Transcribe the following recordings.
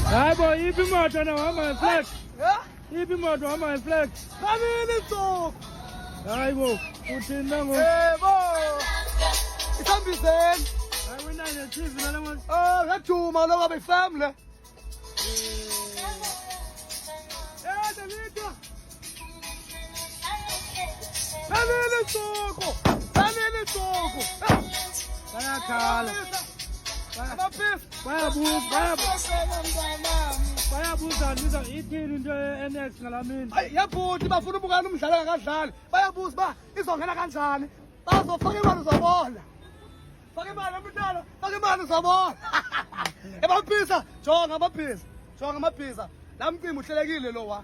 Hayi bo, iphi imoto nahamba ngeflex? Yeah? Iphi imoto hamba ngeflex? Kanini Tsoko? Hayi bo, uthini nango? Yebo. Isambizeni. Hayi wena ne-TV nala manje. Ngajuma lo kabe family. Delita. Kanini Tsoko? Kanini Tsoko? Bayakhala. Bayabuza niza ithini into ye-NX ngalamini. Yabhuti bafuna ubukana umdlalo akadlali. Bayabuza ba izongena kanjani? Bazofaka imali uzobona. Faka imali emntwana, faka imali uzobona. Ebaphisa, jonga amaphisa. Jonga amaphisa. La mcimbi uhlelekile lo wa.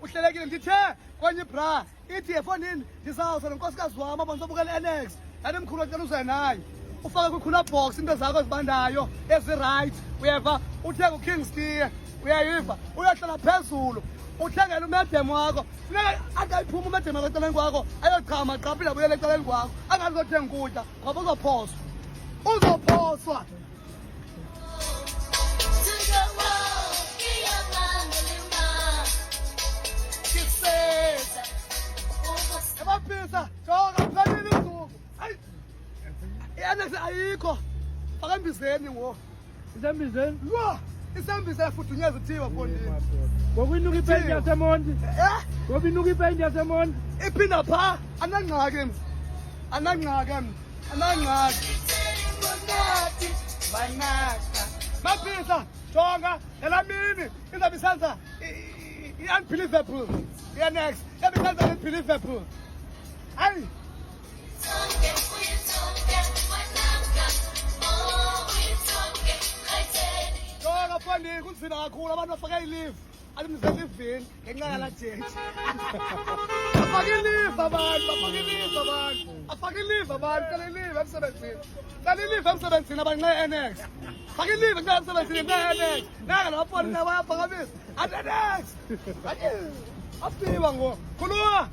Uhlelekile ngithe kwenye bra. Ithi efonini ndizawuza nonkosikazi wami abazobukela i-NX. Yathi mkhulu wacela uze naye. Ufaka kwikhula box into zakho ezibandayo ezi-right uyeva uthenga uking steer uyayiva uyahlala phezulu uthengela umedem wakho funeka angayiphuma umedem wakho eceleni kwakho ayochama qaphi labuyela eceleni kwakho angazothenga ukutya ngoba uzophoswa ebaphisa jonga phelile izuku i-NX ayikho faka embizeni wo Isembizeni? Lo isambisa yafudunyeza ithiwa fondini Ngoba inuka ipendi yasemonti. Ngoba inuka ipendi yasemonti. Iphinda pha anangxaki banaka maphisa jonga elamini izabe isenza i-unbelievable i-NX izabe isenza i-unbelievable hayi jonga fondini kunzima kakhulu abantu bafake ilive alimzezivini ngenxa yala jeji afake ilive abantu afake ilive abantu cala ilive emsebenzini abantu nxa i-NX fake ilive nxa emsebenzini nxa i-NX nanga namafoni bayaphakamisa ati-NX asiba ngo khuluma